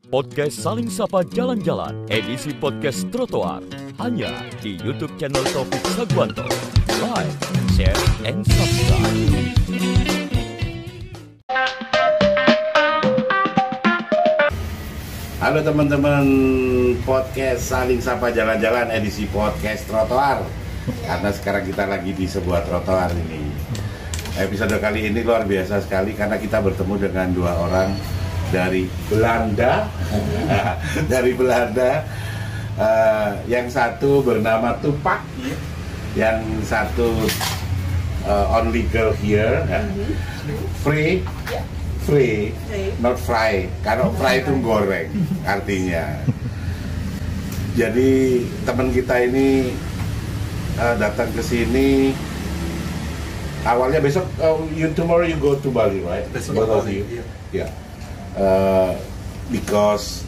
Podcast Saling Sapa Jalan-Jalan, edisi podcast trotoar, hanya di YouTube channel Taufik Sagwanto. Like, share, and subscribe. Halo teman-teman podcast Saling Sapa Jalan-Jalan, edisi podcast trotoar. Karena sekarang kita lagi di sebuah trotoar ini. Episode kali ini luar biasa sekali karena kita bertemu dengan dua orang dari Belanda. Yang satu bernama Tupac, yang satu only girl here, Frey, not fry. Kalau fry itu goreng artinya. Jadi teman kita ini datang ke sini. Awalnya besok, tomorrow you go to Bali, right? Both of you, yeah. Because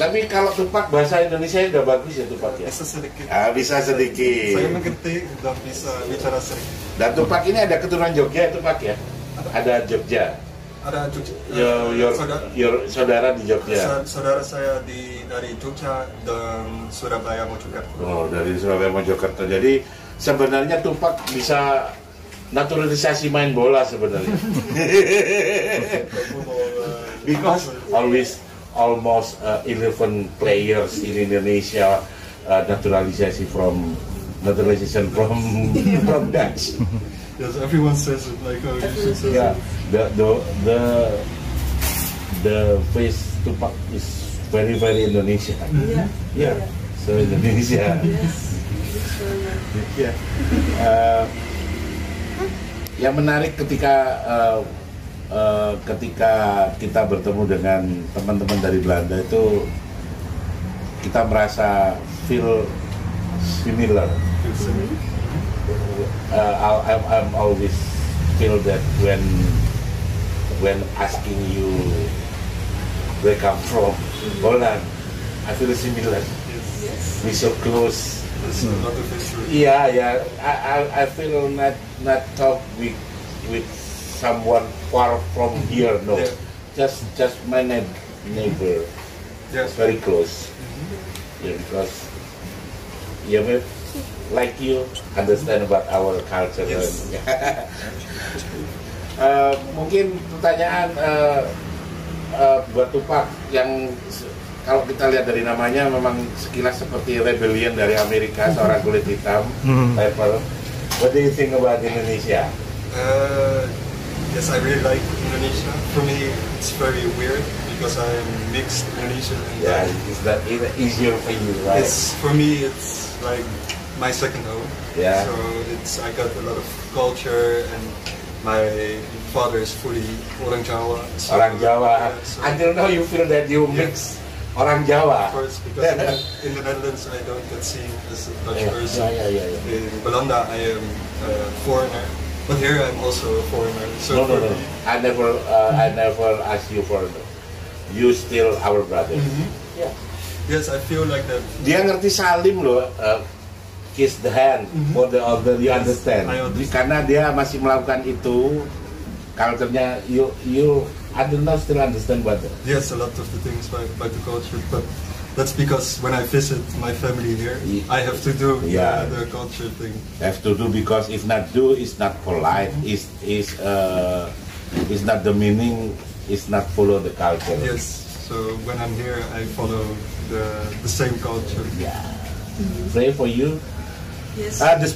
tapi kalau Tupac bahasa Indonesia udah bagus ya Tupac ya? Bisa sedikit. Bisa sedikit. Saya mengerti dan bisa bicara sedikit. Dan Tupac ini ada keturunan Jogja Tupac ya? Ada Jogja. Ada Jogja. Saudara di Jogja. Saudara saya dari Jogja dan Surabaya Mojokerto. Oh, dari Surabaya Mojokerto. Jadi sebenarnya Tupac bisa naturalisasi main bola sebenarnya. Because almost 11 players in Indonesia naturalization from Dutch. Yes, everyone says it like you should say. Yeah, the face Tupac is very Indonesia. Yeah. So Indonesia. Yes. Yeah. Yang menarik ketika kita bertemu dengan teman-teman dari Belanda itu kita merasa feel similar. I'm always feel that when asking you where come from Holland, I feel similar. Yes. We so close. There's a lot of history. Yeah. I feel not talk with someone far from here. No, Yeah. just my neighbor. Yes. Very close. Yeah, because maybe like you understand about our culture. Yes. Mungkin pertanyaan buat Tupac yang kalau kita lihat dari namanya memang sekilas seperti rebellion dari Amerika, seorang kulit hitam, level. What do you think about Indonesia? Yes, I really like Indonesia. For me, it's very weird because I'm mixed Indonesian and Yeah, Thai. is that easier for you, right? For me, it's like my second home. Yeah. So I got a lot of culture, and my father is fully orang Jawa. So, Orang Jawa. yeah, so Until now you feel that you mix orang Jawa. of course, because in the Netherlands I don't get seen as a Dutch person. Yeah. In Belanda I am a foreigner, but here I'm also a foreigner. So No. for me, I never asked you for it. You still our brother. Yeah. yes, I feel like that. Dia ngerti salim loh, kiss the hand for the other. You Yes, understand? I understand. Karena dia masih melakukan itu, culture-nya you I don't know, still understand what. Yes, a lot of the things by the culture, but that's because when I visit my family here, I have to do Yeah. the culture thing. Have to do, because if not do, it's not polite. Is not the meaning. It's not follow the culture. Yes, so when I'm here, I follow the same culture. Yeah. Pray for you. Yes. The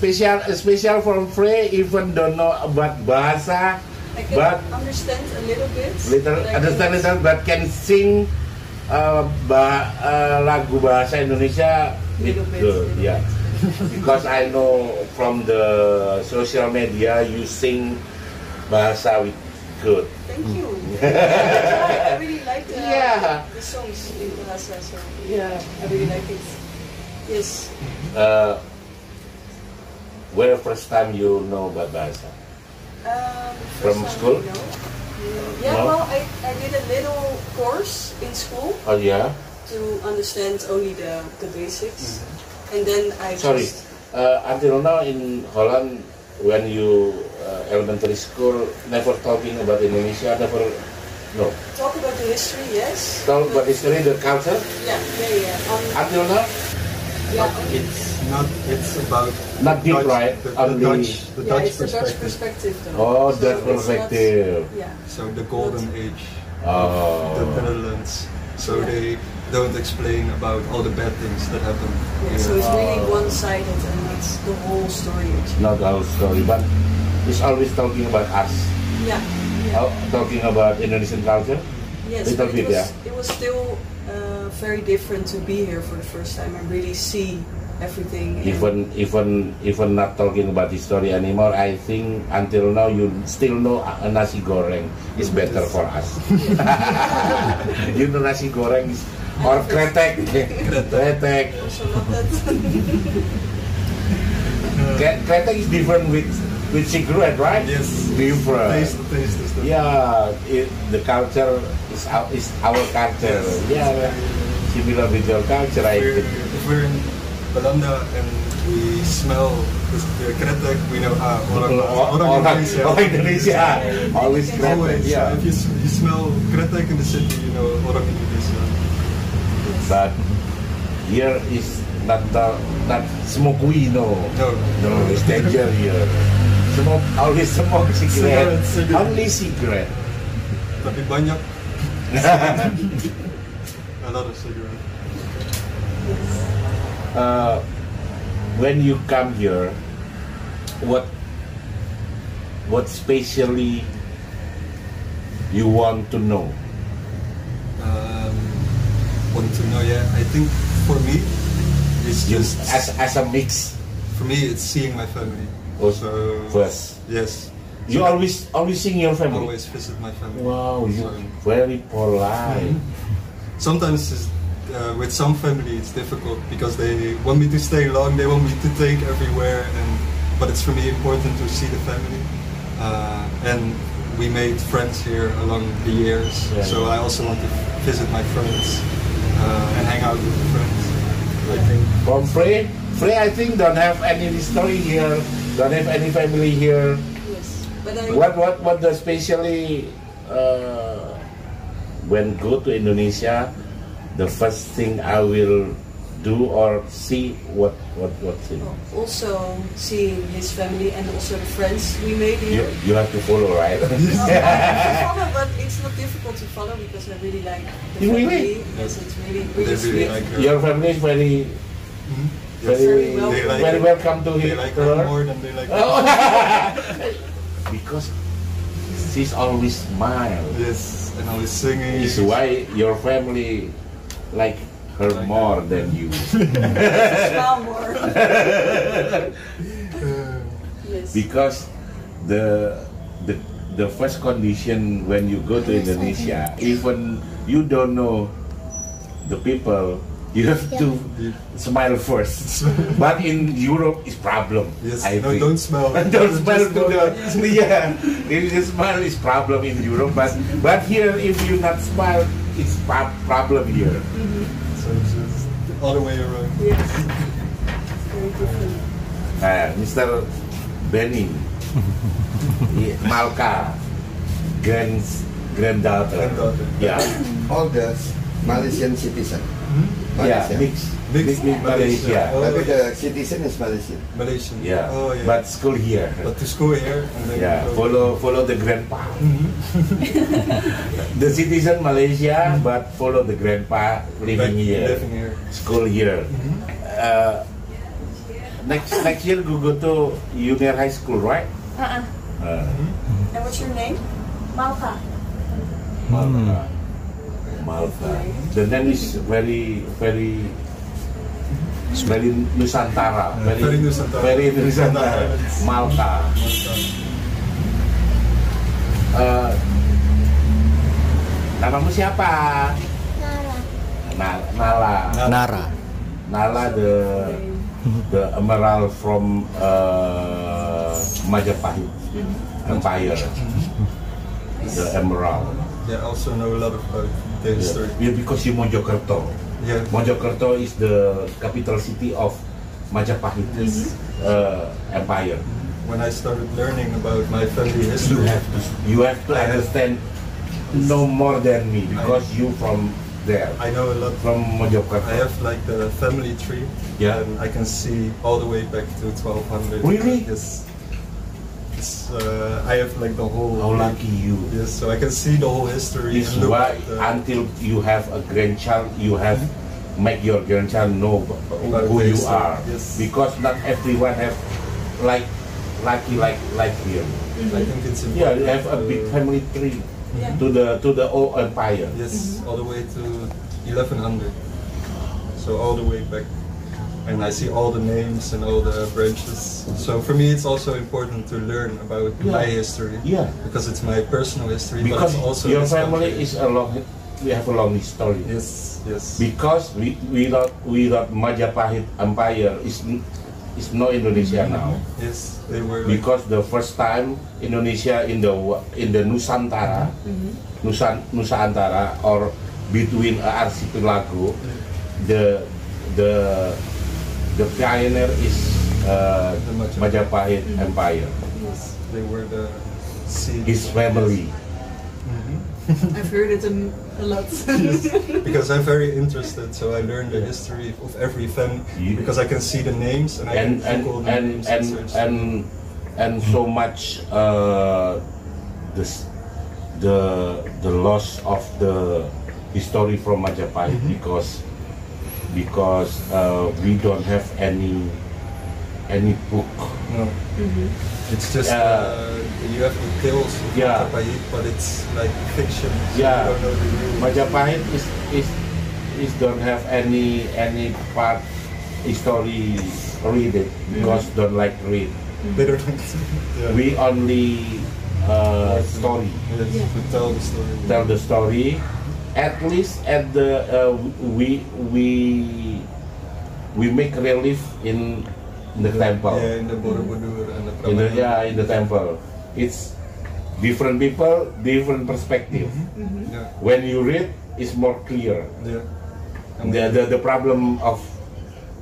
special from Frey even don't know about bahasa, I can but understand a little bit. but can sing lagu bahasa Indonesia Little bit. good, yeah. Because I know from the social media you sing bahasa with good. Thank you. I really like Yeah. the songs in Bahasa, so Yeah. I really like it. Yes. Where first time you know about bahasa? From First time, school? you know. Yeah, No? well, I did a little course in school Oh yeah. to understand only the basics, and then I Sorry. just Until now in Holland, when you elementary school, never talking about Indonesia, never No. Talk about the history, yes. Talk about history, the culture. Yeah. Until now, Yeah. It's about not deep, Dutch, right? The Only. Dutch It's the Dutch perspective. perspective, though. Oh, So Dutch it's not- perspective. Yeah. So the golden age Oh. of the Netherlands. So Yeah. they don't explain about all the bad things that happen. Yeah, so it's really one-sided, and it's the whole story. Actually. Not our story, but it's always talking about us. Yeah. Yeah. Talking about Indonesian culture. Yes, little but bit, yeah. it was still very different to be here for the first time and really see everything. and- Even not talking about history anymore, I think until now you still know a nasi goreng is better for us. You know nasi goreng is, or kretek. Kretek. Also not that. Kretek is different with cigarette, right? Yes. Different. Taste is the Yeah, the culture is our culture. Yeah, similar with your culture, I think. If we're in Belanda and we smell the kretek, we know orang Indonesia. Indonesia. Always kretek. Always. Yeah. If you smell kretek in the city, you know orang Indonesia. But here is not smoky, no. No, it's danger here. Always smoke cigarette. Cigarette. Only cigarette. Tapi banyak. A lot of cigarette. When you come here, what specially you want to know? Want to know? Yeah, I think for me, it's just As a mix. for me, it's seeing my family. Also, first. Yes. You always seeing your family. Always visit my family. Wow, you So, very polite. sometimes with some family it's difficult because they want me to stay long, they want me to take everywhere, but it's for me important to see the family. And we made friends here along the years, Yeah, so yeah. I also want to visit my friends and hang out with the friends. I think. From Frey, I think don't have any story here. Don't have any family here. Yes, but I. What the especially when go to Indonesia, the first thing I will do or see what thing. Also seeing his family and also the friends we made here. You have to follow, right? I have to follow, but it's not difficult to follow because I really like the You family. really? Yes, it's really They really sweet. like her. Your family is very Yes. very They like very her. welcome to They him. like to her her. more than they like Oh. me. Because she's always smile. Yes, and I was singing. Is why your family like her Like more her. than you. Smile more. Yes. Because the first condition when you go to Indonesia, even you don't know the people, you have to smile first. But in Europe, it's problem. Yes, I no, think. don't smell. Don't smile Just to go the like- yeah. If you smile, is problem in Europe. But here, if you not smile, it's problem here. So it's just the other way around. Yes. It's very different. Mr. Benny, Malka, granddaughter. Yeah, Oldest Malaysian citizen. yeah, Malaysia. mix with Malaysia. Oh, Tapi the citizen is Malaysian. Malaysian. Yeah, Oh, yeah. but school here. But to school here. And then Yeah, go- follow the grandpa. The citizen Malaysia, but follow the grandpa living here, Living here. school here. Next year you go to junior high school, right? And what's your name? Malka. Malta. The name is very Nusantara. Very Nusantara. Very Nusantara. Malta. Namamu siapa? Nara. Nala. Nala the emerald from Majapahit Empire. The emerald. Yeah, I also know a lot about the history. Yeah, because you Mojokerto. Yeah. Mojokerto is the capital city of Majapahit Empire. When I started learning about my family history, You have to understand know more than me because you from there, I know a lot. from Mojokerto. I have like the family tree, Yeah. and I can see all the way back to 1200. Really? Yes. I have like the whole. How lucky you. Yes, so I can see the whole history. This and look why at the- until you have a grandchild, you have make your grandchild know About who the you history, are. yes. Because not everyone have like lucky like him. I think it's Yeah, important. you have a big to- family tree Yeah. to the old empire. Yes, all the way to 1100. So all the way back. And I see all the names and all the branches. So for me, it's also important to learn about Yeah. my history. Yeah. Because it's my personal history. Because but it's also your this family country. is a long, we have a long history. Yes, yes. Because without Majapahit Empire is no Indonesia now. Yes, they were. Like, Because the first time Indonesia in the Nusantara, Nusantara or between archipelago, the pioneer is Majapahit Empire. yes, they were the seed. His family. I've heard it a lot. Yes, because I'm very interested, so I learn the history of every family You- because I can see the names and I and can Google the names and search them. and so much the loss of the history from Majapahit because we don't have any book. No. It's just you have the tales of Yeah. Majapahit, but it's like fiction. So Yeah. you don't know the real. Majapahit is don't have any part history read it because don't like read. They don't. Yeah. We only story. Yes, Yeah. to tell the story. Tell the story. At least at the we make relief in the temple. Yeah, in the Borobudur and the In the temple. It's different people, different perspective. Yeah. When you read, it's more clear. Yeah. And The problem of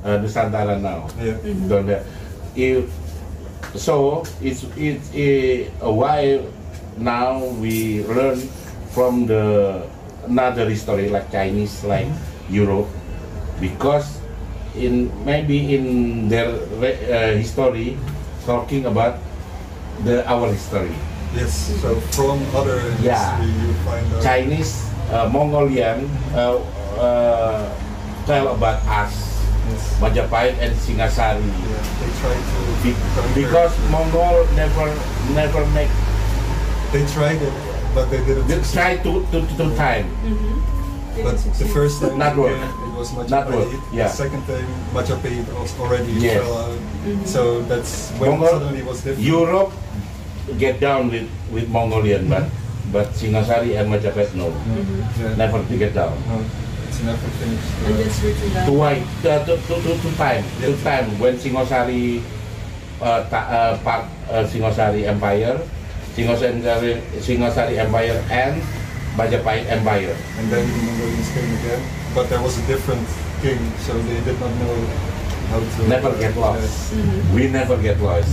Nusantara now. Yeah. Don't have. So it's why now we learn from the another history like Chinese, like Europe, because maybe in their history talking about our history. Yes. So from other history, Yeah. you find out. Chinese, Mongolian tell about us, Yes. Majapahit and Singasari. Yeah. They try to conquer. Because Mongol never make. They tried it, but they didn't. They succeed. try to time. But the first time Not work. it was Not work, Majapahit. yeah. The second time Majapahit was already Yes. fell out. So that's when Mongol, suddenly it was different. Europe get down with Mongolian, but Singasari and Majapahit no, Yeah. never to get down. No, it's never finished. And that's written down. Two time when Singosari part Singosari Empire, Singosari Empire and Majapahit Empire. And then the Mongolians came again, but there was a different king, so they did not know how to. Never get lost. We never get lost.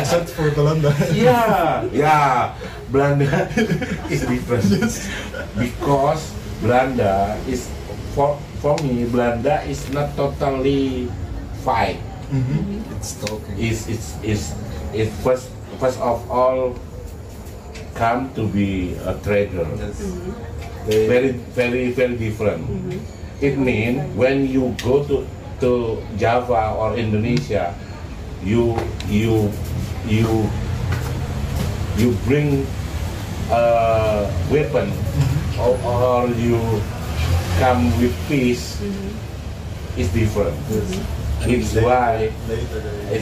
Except for Belanda. Yeah, Belanda is different because Belanda is for me. Belanda is not totally fight. It's talking. It's first of all come to be a trader. Yes. Very different. It means when you go to Java or Indonesia, you bring a weapon or you come with peace. It's different. It's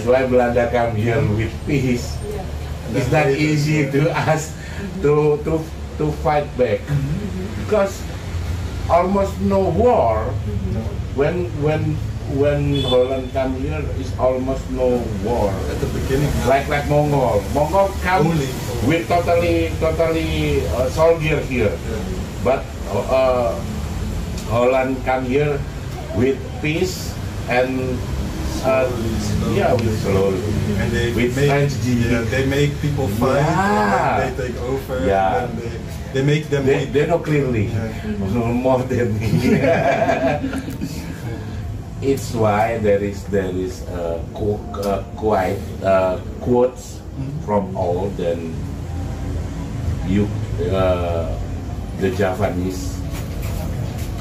why Belanda come here with peace. It's not easy to us to fight back because almost no war. When Holland come here, is almost no war. At the beginning, Like Mongol come Only. with totally soldier here, but Holland come here with peace and Yeah, slowly. And they With make, French GD. they make people fight, Yeah. and they take over, Yeah. and they make them hate. They know clearly more than me. It's why there is quite quotes from old and you the Javanese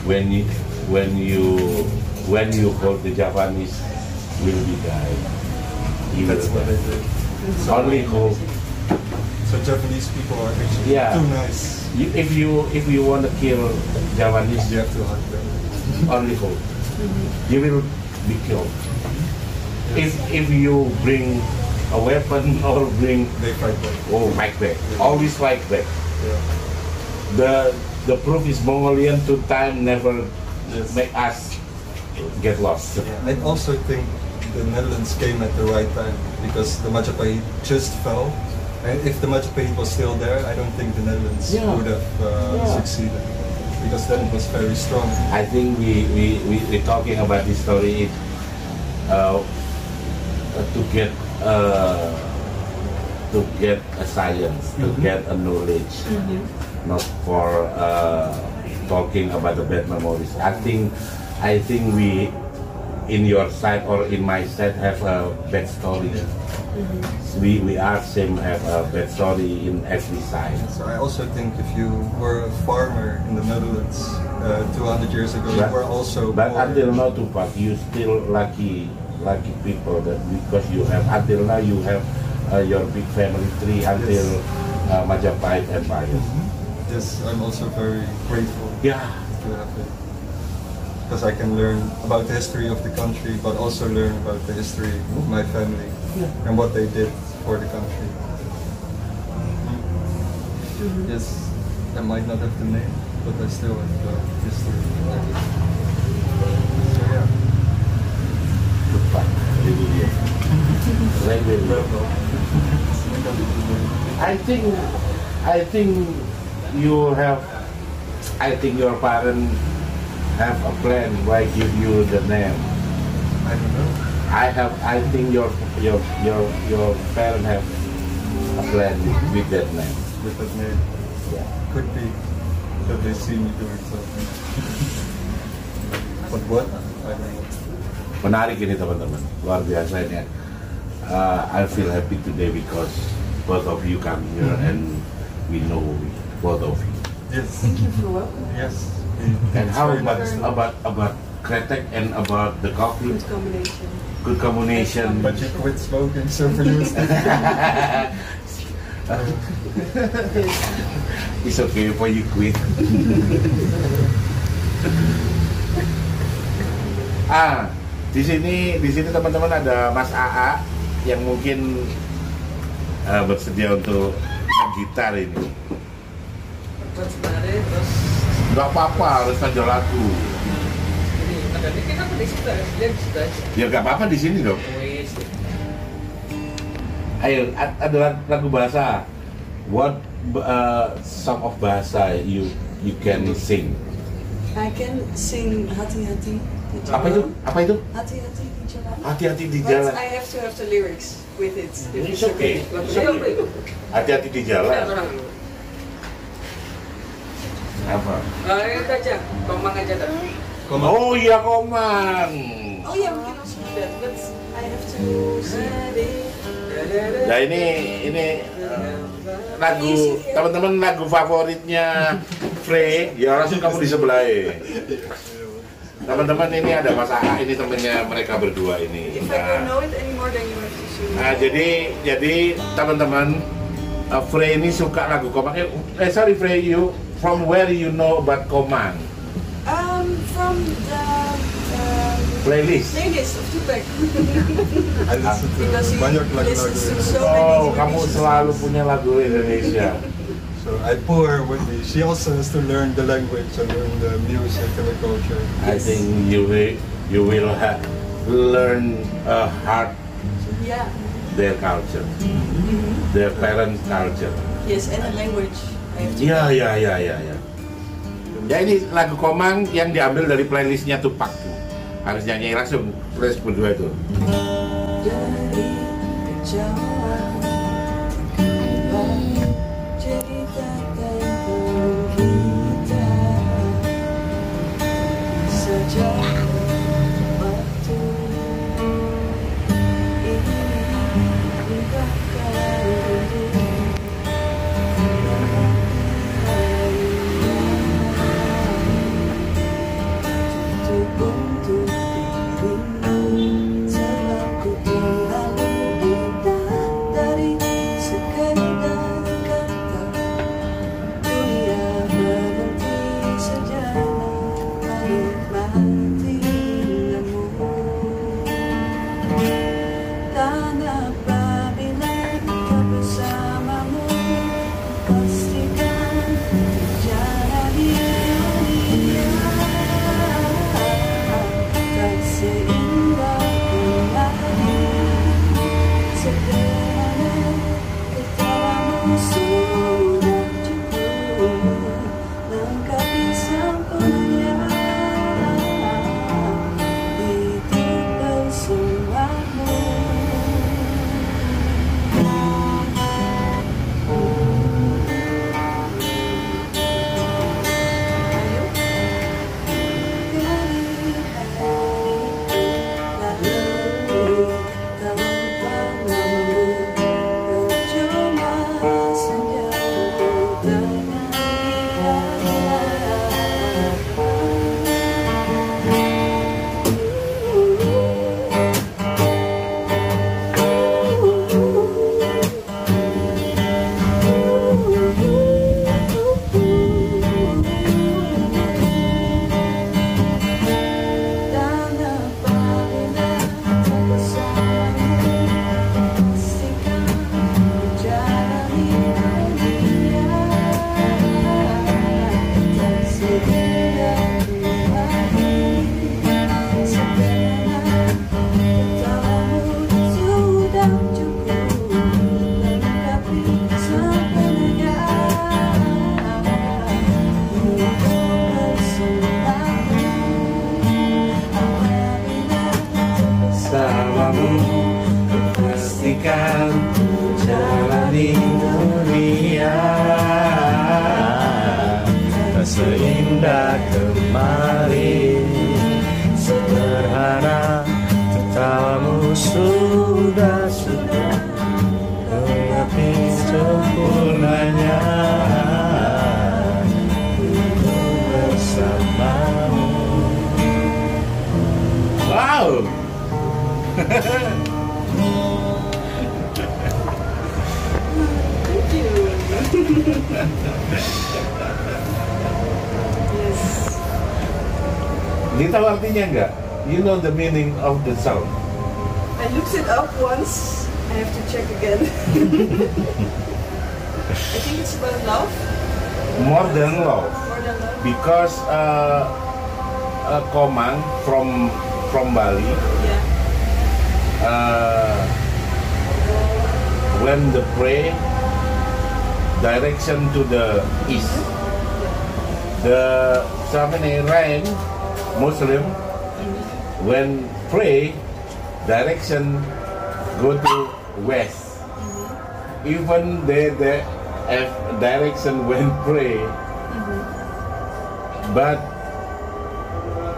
when you hold the Javanese will be died. That's what they did. Only hold. So Japanese people are actually Yeah. too nice. If you want to kill Javanese, You have to hug them. only hold. You will be killed. If you bring a weapon or bring They fight back. fight back. Always fight back. Yeah. The proof is Mongolian to time never Yes. make us get lost. I also think the Netherlands came at the right time because the Majapahit just fell. And if the Majapahit was still there, I don't think the Netherlands Yeah. would have succeeded because then it was very strong. I think we're talking about this story to get a science, to get a knowledge, not for talking about the bad memories. I think we, in your side or in my side, have a bad story. We are same have a bad story in every side. So I also think if you were a farmer in the Netherlands 200 years ago, you were also But poor. until now, Tupac, you still lucky people that because you have until now you have your big family tree until Majapahit Empire. Yes, I'm also very grateful Yeah. to have it because I can learn about the history of the country, but also learn about the history of my family and what they did for the country. Yes, I might not have the name, but I still have the history. So yeah. Tupac, itu dia. Rebel. I think you have. I think your parents have a plan. Why give you the name? I don't know. I think your parents have a plan with that name. With that name. Yeah. Could be that they see me doing something. But what? I don't know. Menarik ini teman-teman, luar biasa ini. I feel happy today because both of you come here and we know both of you. Yes. Thank you for welcoming. Yes. And It's how very nice. about Kretek and about the coffee? Good combination. Good combination. But you quit smoking, so for you it's It's okay for you quit. Di sini teman-teman ada Mas AA yang mungkin bersedia untuk gitar ini. Buat sebenarnya terus Gak apa-apa, harus saja lagu. ini ada ini kan di situ dia di situ aja. Ya gak apa-apa di sini dong. Wis. Ayo, ada lagu bahasa. What song of bahasa you can sing? I can sing hati-hati di jalan. Apa itu? Hati-hati di jalan. Hati-hati di But jalan. I have to have the lyrics with it. if It's okay. Hati-hati di jalan. Apa? Itu aja, komang aja dah. Oh iya, Komang. Oh yeah, we can also do that, but I have to sing. Nah ini lagu teman-teman, lagu favoritnya Frey. Ya langsung kamu di sebelah. Teman-teman, ini ada Mas AA, ini temennya mereka berdua ini. If I don't know it anymore, then you have to sing. Nah, jadi teman-teman, Frey ini suka lagu Komang. Sorry Frey, you from where you know about Komang? From the Playlist. playlist of Tupac. I listen to Because he banyak lagu-lagu listens to Indonesia. so many Oh, kamu Indonesian selalu songs. punya lagu Indonesia. So I pull her with me. She also has to learn the language and learn the music and the culture. I think you will learn hard Yeah. their culture, their parents' culture. Yes, and the language. I have to. Ya ini lagu Komang yang diambil dari playlistnya Tupac. Harus nyanyi langsung, terus berdua itu. Dari kejauhan cerita tentang kita sejak waktu ini bahkan untuk dirimu sebab ku terlalu buta dari sekedar kata dunia berhenti sejenak menikmati denganmu dan apabila tak bersamamu pastikan jalani dunia tak seindah kemarin sederhana ketawamu sudah cukup lengkapi sempurna itu bersamamu. Bersamamu pastikan jalani dunia tak seindah kemarin sederhana tertawamu sudah tetapi sempurnanya untuk bersamamu. Wow. Thank you. Yes. Dia tahu artinya enggak? You know the meaning of the song? I looked it up once. I have to check again. I think it's about love. More than love. More than love. Because a command from Bali, Yeah. when the pray direction to the east, the Samanerain Muslim when pray direction go to west. Even the direction when pray, but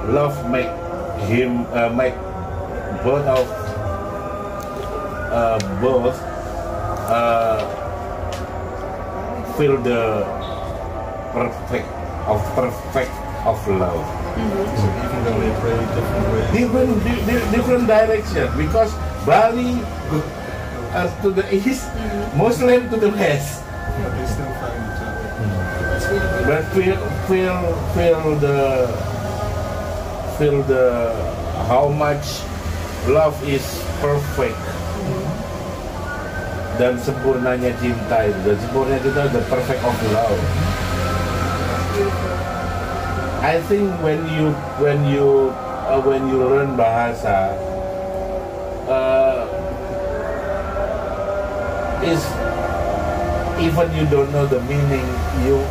love make him make both of feel the perfect of love. So even though they pray different ways. Different direction, because Bali to the east, Muslim to the west. But they still find each other. But feel the how much love is perfect. Dan sempurnanya cinta itu, dan sempurnanya cinta the perfect of love. I think when you learn bahasa, is even you don't know the meaning, you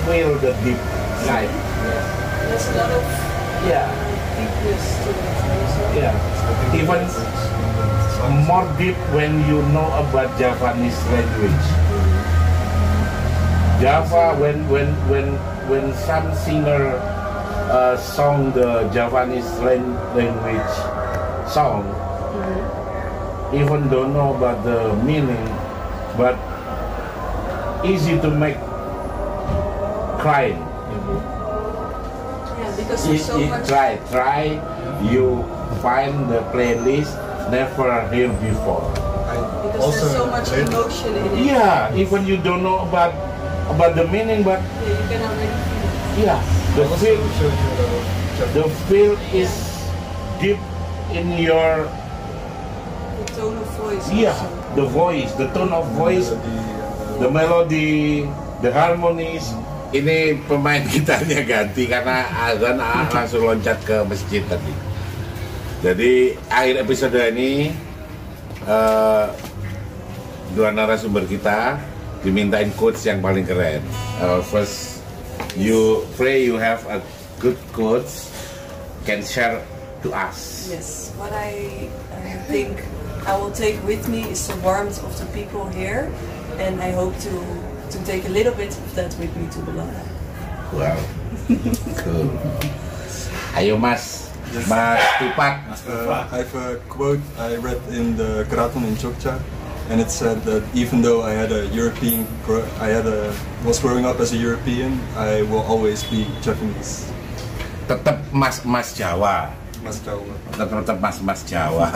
feel the deep life. There's a lot of Yeah. deepness to it. Also. Yeah, even more deep when you know about Javanese language. Java, when some singer song the Javanese language song, even don't know about the meaning, but easy to make crying. Yeah, because there's so much. Try, you find the playlist never heard before. Because there's so much emotion in it. Yeah, even you don't know about the meaning, but yeah, you can already feel it. yeah, the feel is deep in your. The tone of voice. Yeah, Also. the voice, the tone of voice, the melody, the harmonies. Ini pemain gitarnya ganti karena azan langsung loncat ke masjid tadi. Jadi akhir episode ini dua narasumber kita dimintain quotes yang paling keren. First, you pray you have a good quotes can share to us. Yes, what I think I will take with me is the warmth of the people here, and I hope to take a little bit of that with me to Belanda. Wow, cool. Ayo Mas, Mas Tupak. I have a quote I read in the Keraton in Jogja, and it said that even though was growing up as a European, I will always be Japanese. Tetap Mas Jawa. Mas Jawa. Tetap Mas Jawa.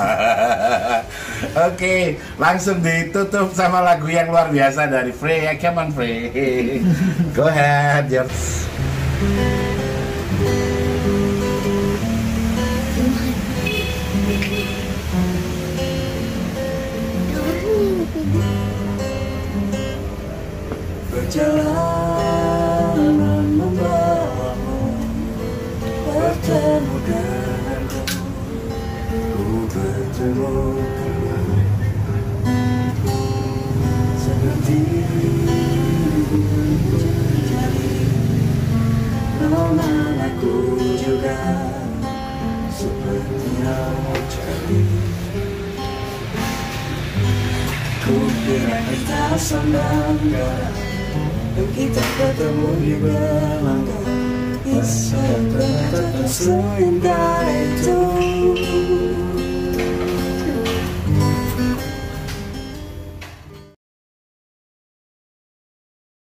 Oke, langsung ditutup sama lagu yang luar biasa dari Frey. Come on Frey. Go ahead, George. Perjalanan membawamu bertemu denganku, ku bertemu denganmu seperti jadi roman aku juga seperti kamu jadi. Ku kira kita sambangga, kita ketemu di Belanda. Bisa berkata seindah itu.